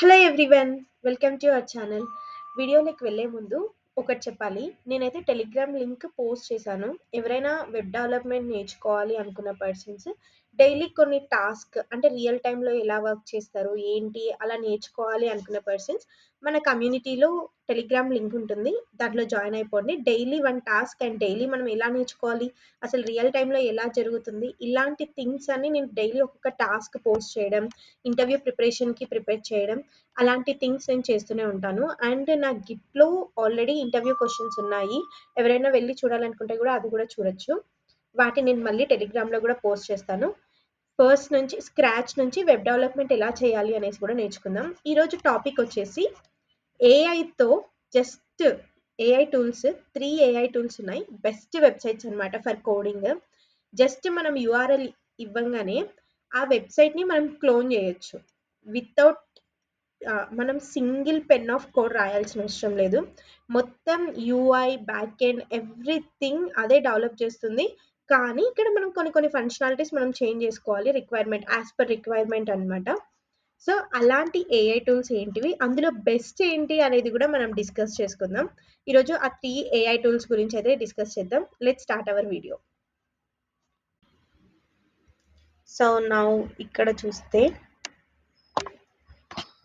Hello everyone, welcome to our channel. వీడియోలోకి వెళ్ళే ముందు ఒకటి చెప్పాలి. నేనైతే టెలిగ్రామ్ లింక్ పోస్ట్ చేశాను. ఎవరైనా వెబ్ డెవలప్మెంట్ నేర్చుకోవాలి అనుకున్న పర్సన్స్ డైలీ కొన్ని టాస్క్ అంటే రియల్ టైంలో ఎలా వర్క్ చేస్తారు ఏంటి అలా నేర్చుకోవాలి అనుకున్న పర్సన్స్ మన కమ్యూనిటీలో టెలిగ్రామ్ లింక్ ఉంటుంది. దాంట్లో జాయిన్ అయిపోండి. Daily one task and daily మనం ఎలా నేర్చుకోవాలి, అసలు రియల్ టైంలో ఎలా జరుగుతుంది, ఇలాంటి థింగ్స్ అన్ని నేను డైలీ ఒక్కొక్క టాస్క్ పోస్ట్ చేయడం, ఇంటర్వ్యూ ప్రిపరేషన్కి ప్రిపేర్ చేయడం, అలాంటి థింగ్స్ నేను చేస్తూనే ఉంటాను. అండ్ నా గిఫ్ట్లో ఆల్రెడీ ఇంటర్వ్యూ క్వశ్చన్స్ ఉన్నాయి. ఎవరైనా వెళ్ళి చూడాలనుకుంటే కూడా అది కూడా చూడొచ్చు. వాటిని నేను మళ్ళీ టెలిగ్రామ్లో కూడా పోస్ట్ చేస్తాను. ఫస్ట్ నుంచి స్క్రాచ్ నుంచి వెబ్ డెవలప్మెంట్ ఎలా చేయాలి అనేసి కూడా నేర్చుకుందాం. ఈరోజు టాపిక్ వచ్చేసి ఏఐతో just AI tools 3 AI tools ఉన్నాయి. బెస్ట్ వెబ్సైట్స్ అనమాట ఫర్ కోడింగ్. జస్ట్ మనం యూఆర్ఎల్ ఇవ్వంగానే ఆ వెబ్సైట్ని మనం క్లోన్ చేయొచ్చు వితౌట్ మనం సింగిల్ పెన్ ఆఫ్ కోడ్ రాయాల్సిన అవసరం లేదు. మొత్తం యూఐ బ్యాక్ ఎండ్ ఎవ్రీథింగ్ అదే డెవలప్ చేస్తుంది. కానీ ఇక్కడ మనం కొన్ని ఫంక్షనాలిటీస్ మనం చేంజ్ చేసుకోవాలి, రిక్వైర్మెంట్ యాజ్ పర్ రిక్వైర్మెంట్ అనమాట. సో అలాంటి ఏఐ టూల్స్ ఏంటివి, అందులో బెస్ట్ ఏంటి అనేది కూడా మనం డిస్కస్ చేసుకుందాం. ఈరోజు ఆ 3 ఏఐ టూల్స్ గురించి అయితే డిస్కస్ చేద్దాం. Let's start our video. So now ఇక్కడ చూస్తే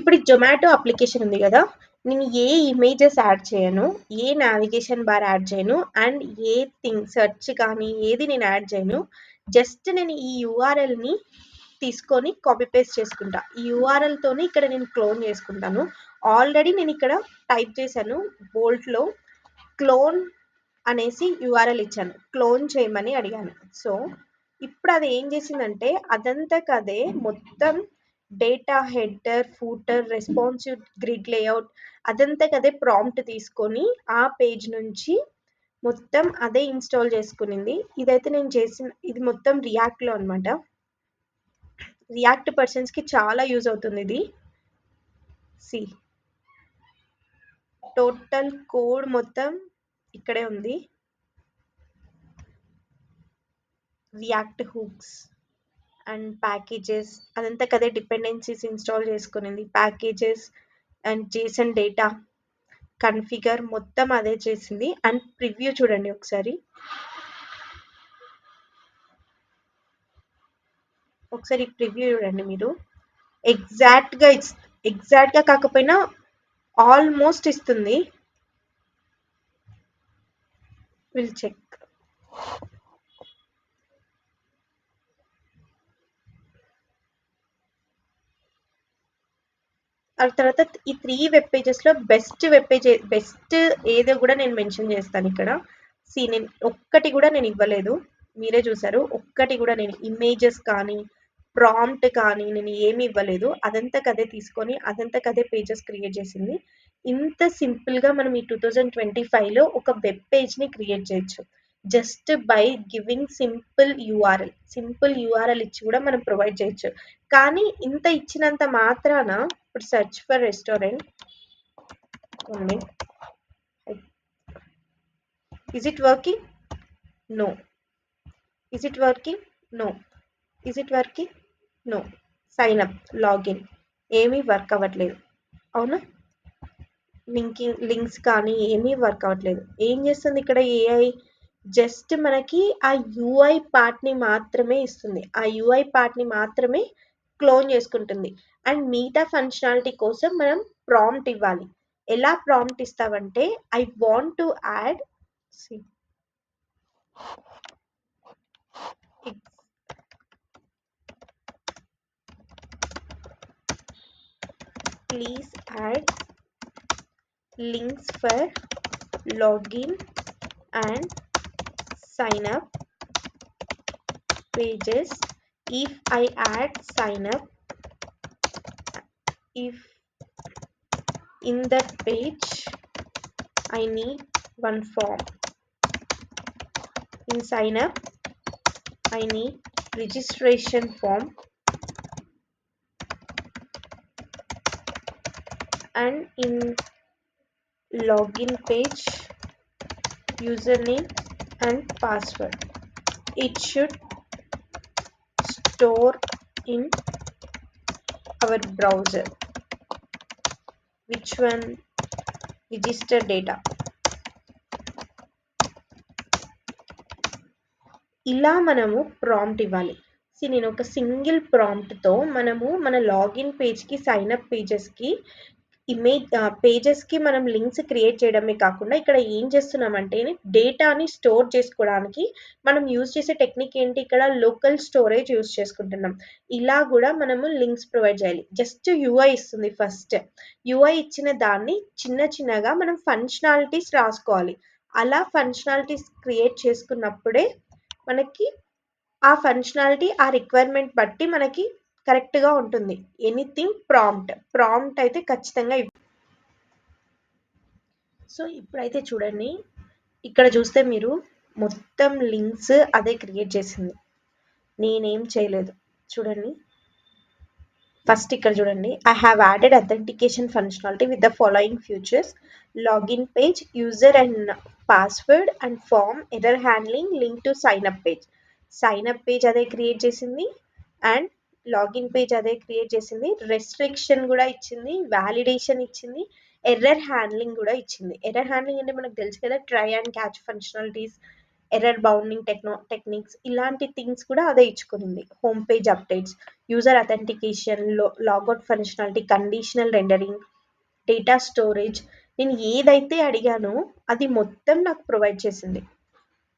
ఇప్పుడు జొమాటో అప్లికేషన్ ఉంది కదా, నేను ఏ ఇమేజెస్ యాడ్ చేయను, ఏ నావిగేషన్ బార్ యాడ్ చేయను, అండ్ ఏ థింగ్ సెర్చ్ కానీ ఏది నేను యాడ్ చేయను. జస్ట్ నేను ఈ యూఆర్ఎల్ని తీసుకొని కాపీ పేస్ట్ చేసుకుంటా. ఈ యూఆర్ఎల్తోని ఇక్కడ నేను క్లోన్ చేసుకుంటాను. ఆల్రెడీ నేను ఇక్కడ టైప్ చేశాను, బోల్ట్లో క్లోన్ అనేసి యూఆర్ఎల్ ఇచ్చాను, క్లోన్ చేయమని అడిగాను. సో ఇప్పుడు అది ఏం చేసిందంటే అదంతకదే మొత్తం data, header, footer, responsive grid layout అదంతకదే ప్రాంప్ట్ తీసుకొని ఆ పేజ్ నుంచి మొత్తం అదే ఇన్స్టాల్ చేసుకునింది. ఇదైతే నేను ఇది మొత్తం రియాక్ట్లో అనమాట. రియాక్ట్ పర్సన్స్కి చాలా యూజ్ అవుతుంది ఇది. సి టోటల్ కోడ్ మొత్తం ఇక్కడే ఉంది. రియాక్ట్ హుక్స్ అండ్ ప్యాకేజెస్ అదంతా కదే డిపెండెన్సీస్ ఇన్స్టాల్ చేసుకునింది. Packages and JSON data configure మొత్తం అదే చేసింది. అండ్ ప్రివ్యూ చూడండి ఒకసారి ప్రివ్యూ చూడండి మీరు. ఎగ్జాక్ట్గా కాకపోయినా ఆల్మోస్ట్ ఇస్తుంది. Will check. ఆ తర్వాత ఈ 3 వెబ్ పేజెస్లో బెస్ట్ ఏదో కూడా నేను మెన్షన్ చేస్తాను ఇక్కడ. నేను ఒక్కటి కూడా నేను ఇవ్వలేదు, మీరే చూసారు. ఒక్కటి కూడా నేను ఇమేజెస్ కానీ ప్రాంప్ట్ కానీ నేను ఏమి ఇవ్వలేదు. అదంతకదే తీసుకొని అదంతకదే పేజెస్ క్రియేట్ చేసింది. ఇంత సింపుల్గా మనం ఈ 2025లో ఒక వెబ్ పేజ్ని క్రియేట్ చేయొచ్చు just by giving simple URL ఇచ్చి కూడా మనం ప్రొవైడ్ చేయొచ్చు. కానీ ఇంత ఇచ్చినంత మాత్రాన ఇప్పుడు సెర్చ్ ఫర్ రెస్టారెంట్ ఉంది. Is it working? No. Is it working? No. Is it working? No. Sign up, login ఏమీ వర్క్ అవ్వట్లేదు. అవునా? లింక్స్ కానీ ఏమీ వర్క్ అవ్వట్లేదు. ఏం చేస్తుంది ఇక్కడ ఏఐ? జస్ట్ మనకి ఆ యూఐ పార్ట్ని మాత్రమే ఇస్తుంది, ఆ యూఐ పార్ట్ని మాత్రమే క్లోన్ చేసుకుంటుంది. అండ్ మిగతా ఫంక్షనాలిటీ కోసం మనం ప్రాంప్ట్ ఇవ్వాలి. ఎలా ప్రాంప్ట్ ఇస్తామంటే I want to add please add links for login and sign up pages. If I add sign up, if in that page I need one form, in sign up I need registration form, and in login page username and password. It should store in our browser. Which one register data. ఇలా మనము prompt ఇవ్వాలి. నేను ఒక single ప్రాంప్ట్తో మనము మన login పేజ్కి sign up పేజెస్కి పేజెస్కి మనం links create చేయడమే కాకుండా ఇక్కడ ఏం చేస్తున్నామంటే డేటాని స్టోర్ చేసుకోవడానికి మనం యూజ్ చేసే టెక్నిక్ ఏంటి, ఇక్కడ లోకల్ స్టోరేజ్ యూజ్ చేసుకుంటున్నాం. ఇలా కూడా మనము లింక్స్ ప్రొవైడ్ చేయాలి. జస్ట్ యూఐ ఇస్తుంది. ఫస్ట్ యూఐ ఇచ్చిన దాన్ని చిన్న చిన్నగా మనం ఫంక్షనాలిటీస్ రాసుకోవాలి. అలా ఫంక్షనాలిటీస్ క్రియేట్ చేసుకున్నప్పుడే మనకి ఆ ఫంక్షనాలిటీ ఆ రిక్వైర్మెంట్ బట్టి మనకి కరెక్ట్గా ఉంటుంది. ఎనీథింగ్ ప్రాంప్ట్ అయితే ఖచ్చితంగా. సో ఇప్పుడైతే చూడండి, ఇక్కడ చూస్తే మీరు మొత్తం లింక్స్ అదే క్రియేట్ చేసింది, నేనేం చేయలేదు. చూడండి, ఫస్ట్ ఇక్కడ చూడండి, I have added authentication functionality with the following features: login page, user and password and form, error handling, link to sign up page. Sign up page అదే క్రియేట్ చేసింది అండ్ లాగిన్ పేజ్ అదే create చేసింది. Restriction కూడా ఇచ్చింది, validation ఇచ్చింది, error handling కూడా ఇచ్చింది. Error handling అంటే మనకు తెలుసు కదా, try and catch functionalities, error bounding techniques, ఇలాంటి థింగ్స్ కూడా అదే ఇచ్చుకునింది. Home page updates, user authentication, logout functionality, conditional rendering, data storage. నేను ఏదైతే అడిగానో అది మొత్తం నాకు ప్రొవైడ్ చేసింది.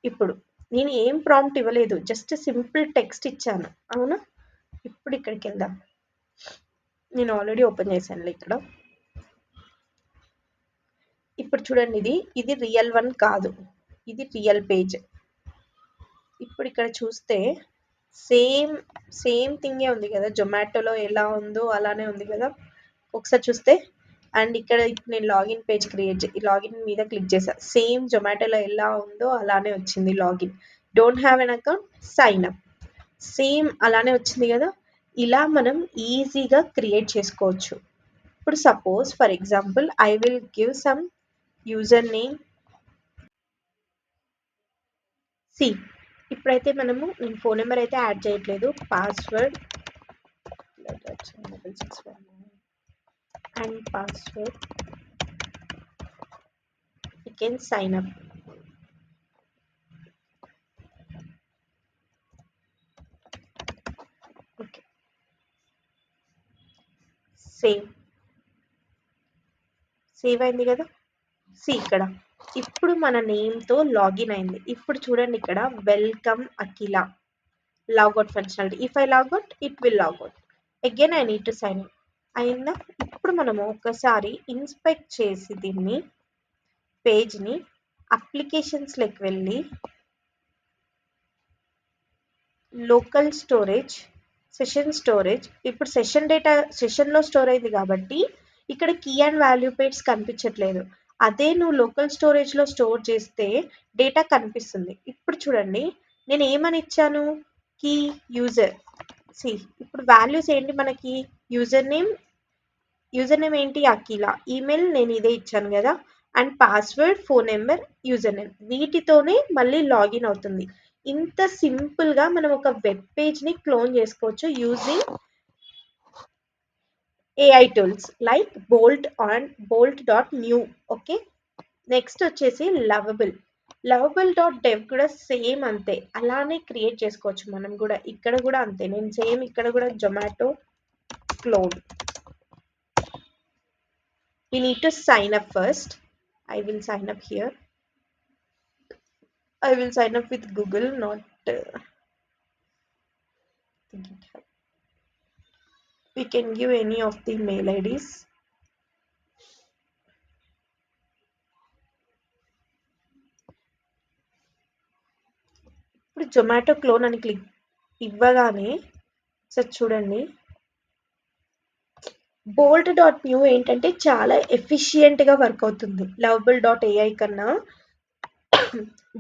ఇప్పుడు నేను ఏం ప్రాంప్ట్ ఇవ్వలేదు, జస్ట్ సింపుల్ టెక్స్ట్ ఇచ్చాను, అవునా? ఇప్పుడు ఇక్కడికి వెళ్దాం. నేను ఆల్రెడీ ఓపెన్ చేశాను ఇక్కడ. ఇప్పుడు చూడండి, ఇది రియల్ వన్ కాదు, ఇది రియల్ పేజ్. ఇప్పుడు ఇక్కడ చూస్తే సేమ్ థింగే ఉంది కదా, జొమాటోలో ఎలా ఉందో అలానే ఉంది కదా. ఒకసారి చూస్తే అండ్ ఇక్కడ ఇప్పుడు నేను లాగిన్ పేజ్ లాగిన్ మీద క్లిక్ చేసా, సేమ్ జొమాటోలో ఎలా ఉందో అలానే వచ్చింది login. Don't have an account, sign up, same అలానే వచ్చింది కదా. ఇలా మనం ఈజీగా క్రియేట్ చేసుకోవచ్చు. ఇప్పుడు suppose for example I will give some user name. ఇప్పుడైతే నేను ఫోన్ నెంబర్ అయితే యాడ్ చేయట్లేదు, password and password, you can sign up. Okay, save అయింది కదా. ఇక్కడ ఇప్పుడు మన నేమ్తో లాగిన్ అయింది. ఇప్పుడు చూడండి, ఇక్కడ welcome Akhila, logout functionality. If I logout it will logout, again I need to sign in. అయిందా? ఇప్పుడు మనము ఒకసారి ఇన్స్పెక్ట్ చేసి దీన్ని పేజ్ని అప్లికేషన్స్లోకి వెళ్ళి లోకల్ స్టోరేజ్, సెషన్ స్టోరేజ్. ఇప్పుడు సెషన్లో స్టోర్ అయింది కాబట్టి ఇక్కడ కీ అండ్ వాల్యూ పేర్స్ కనిపించట్లేదు. అదే నువ్వు లోకల్ స్టోరేజ్లో స్టోర్ చేస్తే డేటా కనిపిస్తుంది. ఇప్పుడు చూడండి, నేను ఏమని ఇచ్చాను, కీ, యూజర్. ఇప్పుడు వాల్యూస్ ఏంటి మనకి, యూజర్ నేమ్ ఏంటి, అఖిల, ఈమెయిల్ నేను ఇదే ఇచ్చాను కదా, and password, phone number, user name. వీటితోనే మళ్ళీ లాగిన్ అవుతుంది. ఇంత సింపుల్గా మనం ఒక వెబ్ పేజ్ని క్లోన్ చేసుకోవచ్చు using AI tools like bolt.new. Okay, next వచ్చేసి lovable.dev కూడా సేమ్ అంతే, అలానే క్రియేట్ చేసుకోవచ్చు మనం కూడా. ఇక్కడ కూడా అంతే, నేను సేమ్ ఇక్కడ కూడా Zomato clone. we need to sign up first. I will sign up here. I will sign up with Google, not GitHub. We can give any of the mail IDs. ఇప్పుడు జొమాటో క్లోన్ అని క్లిక్ ఇవ్వగానే sir చూడండి, bolt.new ఏంటంటే చాలా ఎఫిషియెంట్గా work అవుతుంది lovable.ai కన్నా.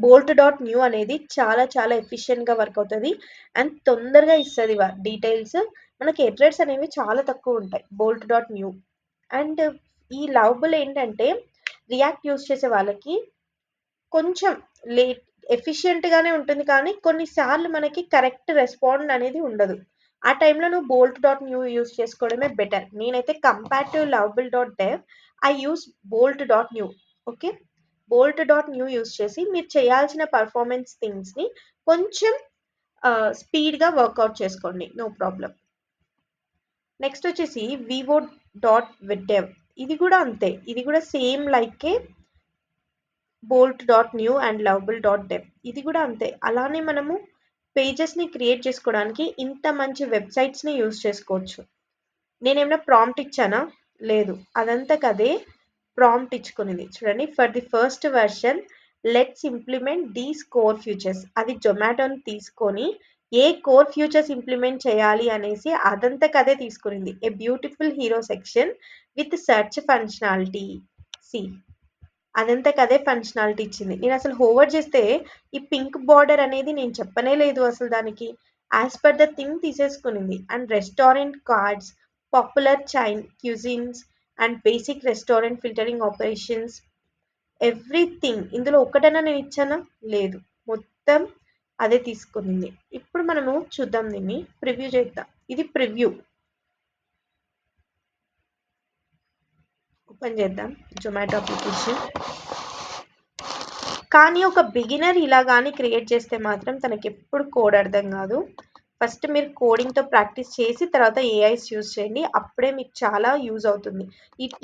bolt.new అనేది చాలా చాలా ఎఫిషియెంట్గా వర్క్ అవుతుంది అండ్ తొందరగా ఇస్తుంది డీటెయిల్స్. మనకి ఎర్రర్స్ అనేవి చాలా తక్కువ ఉంటాయి bolt.new. అండ్ ఈ లవబుల్ ఏంటంటే రియాక్ట్ యూస్ చేసే వాళ్ళకి కొంచెం ఎఫిషియెంట్గానే ఉంటుంది, కానీ కొన్నిసార్లు మనకి కరెక్ట్ రెస్పాండ్ అనేది ఉండదు. ఆ టైంలో నువ్వు బోల్ట్ డాట్ న్యూ యూజ్ చేసుకోవడమే బెటర్. నేనైతే compare to Lovable dot dev I use Bolt dot new. Okay, Bolt dot new use చేసి మీరు చేయాల్సిన పర్ఫార్మెన్స్ థింగ్స్ని కొంచెం స్పీడ్గా వర్కౌట్ చేసుకోండి, నో ప్రాబ్లం. నెక్స్ట్ వచ్చేసి వివో డాట్ డెవ్. ఇది కూడా అంతే, ఇది కూడా సేమ్ లైకే Bolt dot new and Lovable dot dev. ఇది కూడా అంతే. అలానే మనము పేజెస్ని క్రియేట్ చేసుకోవడానికి ఇంత మంచి వెబ్సైట్స్ని యూజ్ చేసుకోవచ్చు. నేనేమైనా ప్రాంప్ట్ ఇచ్చానా? లేదు, అదంతకదే ప్రాంప్ట్ ఇచ్చుకునేది. చూడండి, for the first version let's implement these core features. అది జొమాటోని తీసుకొని ఏ కోర్ ఫ్యూచర్స్ ఇంప్లిమెంట్ చేయాలి అనేసి అదంతకదే తీసుకునింది. A beautiful hero section with search functionality. See, అదంతకదే ఫంక్షనాలిటీ ఇచ్చింది. నేను అసలు హోవర్ చేస్తే ఈ పింక్ బార్డర్ అనేది నేను చెప్పనే లేదు అసలు దానికి. యాజ్ పర్ ద థింగ్ తీసేసుకునింది. And restaurant cards, popular chain cuisines and basic restaurant filtering operations, everything. ఇందులో ఒక్కటైనా నేను ఇచ్చానా? లేదు, మొత్తం అదే తీసుకునింది. ఇప్పుడు మనము చూద్దాం, దీన్ని ప్రివ్యూ చేద్దాం. ఇది ప్రివ్యూ. ఓపెన్ చేద్దాం జొమాటో అప్లికేషన్. కానీ ఒక బిగినర్ ఇలా కానీ క్రియేట్ చేస్తే మాత్రం తనకి ఎప్పుడు కోడ్ అర్థం కాదు. ఫస్ట్ మీరు కోడింగ్తో ప్రాక్టీస్ చేసి తర్వాత ఏఐస్ యూజ్ చేయండి, అప్పుడే మీకు చాలా యూజ్ అవుతుంది.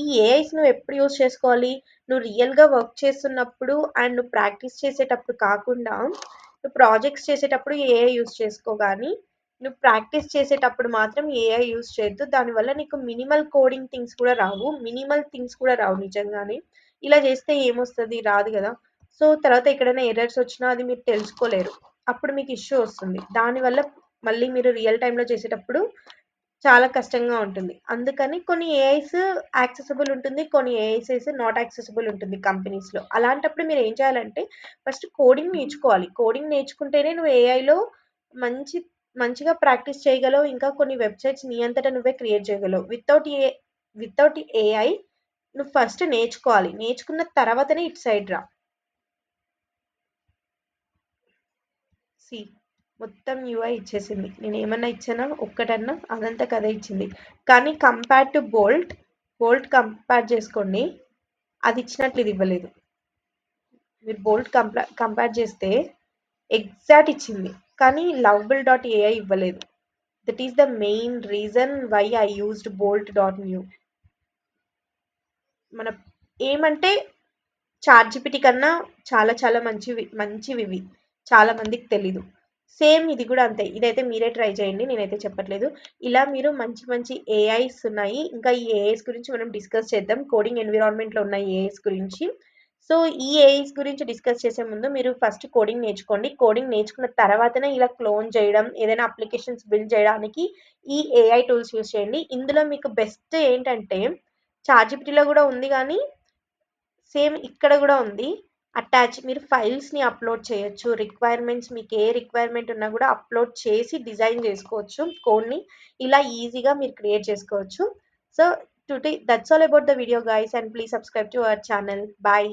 ఈ ఏఐస్ నువ్వు ఎప్పుడు యూజ్ చేసుకోవాలి? నువ్వు రియల్గా వర్క్ చేస్తున్నప్పుడు అండ్ నువ్వు ప్రాక్టీస్ చేసేటప్పుడు కాకుండా, నువ్వు ప్రాజెక్ట్స్ చేసేటప్పుడు ఏఐ యూజ్ చేసుకో. కానీ నువ్వు ప్రాక్టీస్ చేసేటప్పుడు మాత్రం ఏఐ యూజ్ చేయొద్దు. దానివల్ల నీకు మినిమల్ కోడింగ్ థింగ్స్ కూడా రావు, మినిమల్ థింగ్స్ కూడా రావు నిజంగానే. ఇలా చేస్తే ఏమొస్తుంది? రాదు కదా. సో తర్వాత ఎక్కడైనా ఎర్రర్స్ వచ్చినా అది మీరు తెలుసుకోలేరు, అప్పుడు మీకు ఇష్యూ వస్తుంది. దానివల్ల మళ్ళీ మీరు రియల్ టైంలో చేసేటప్పుడు చాలా కష్టంగా ఉంటుంది. అందుకని కొన్ని ఏఐస్ యాక్సెసిబుల్ ఉంటుంది, కొన్ని ఏఐస్ నాట్ యాక్సెసిబుల్ ఉంటుంది కంపెనీస్లో. అలాంటప్పుడు మీరు ఏం చేయాలంటే ఫస్ట్ కోడింగ్ నేర్చుకోవాలి. కోడింగ్ నేర్చుకుంటేనే నువ్వు ఏఐలో మంచిగా ప్రాక్టీస్ చేయగలవు. ఇంకా కొన్ని వెబ్సైట్స్ నీ అంతటా నువ్వే క్రియేట్ చేయగలవు. వితౌట్ ఏఐ నువ్వు ఫస్ట్ నేర్చుకోవాలి. నేర్చుకున్న తర్వాతనే ఇటు సైడ్ రా. సి, మొత్తం యూఐ ఇచ్చేసింది. నేను ఏమన్నా ఇచ్చానా? ఒక్కటన్నా? అదంతా కదే ఇచ్చింది. కానీ కంపేర్ టు బోల్ట్ కంపేర్ చేసుకోండి, అది ఇచ్చినట్లు ఇది ఇవ్వలేదు. మీరు బోల్ట్ కంపేర్ చేస్తే ఎగ్జాక్ట్ ఇచ్చింది, కానీ లవబుల్ డాట్ ఏఐ ఇవ్వలేదు. That is the main reason why I used Bolt dot new. మన ఏమంటే చాట్‌జిపిటి కన్నా చాలా చాలా మంచివి ఇవి. చాలా మందికి తెలీదు. సేమ్ ఇది కూడా అంతే. ఇదైతే మీరే ట్రై చేయండి, నేనైతే చెప్పట్లేదు. ఇలా మీరు మంచి ఏఐస్ ఉన్నాయి. ఇంకా ఈ ఏఐస్ గురించి మనం డిస్కస్ చేద్దాం. కోడింగ్ ఎన్విరాన్మెంట్లో ఉన్న ఏఐస్ గురించి. సో ఈ ఏఐస్ గురించి డిస్కస్ చేసే ముందు మీరు ఫస్ట్ కోడింగ్ నేర్చుకోండి. కోడింగ్ నేర్చుకున్న తర్వాతనే ఇలా క్లోన్ చేయడం, ఏదైనా అప్లికేషన్స్ బిల్డ్ చేయడానికి ఈ ఏఐ టూల్స్ యూజ్ చేయండి. ఇందులో మీకు బెస్ట్ ఏంటంటే చాట్‌జిపిటిలో కూడా ఉంది, కానీ సేమ్ ఇక్కడ కూడా ఉంది. మీరు ఫైల్స్ని అప్లోడ్ చేయొచ్చు. రిక్వైర్మెంట్స్ మీకు ఏ రిక్వైర్మెంట్ ఉన్నా కూడా అప్లోడ్ చేసి డిజైన్ చేసుకోవచ్చు కోడ్ని. ఇలా ఈజీగా మీరు క్రియేట్ చేసుకోవచ్చు. So today that's all about the video guys, and please subscribe to our channel. Bye.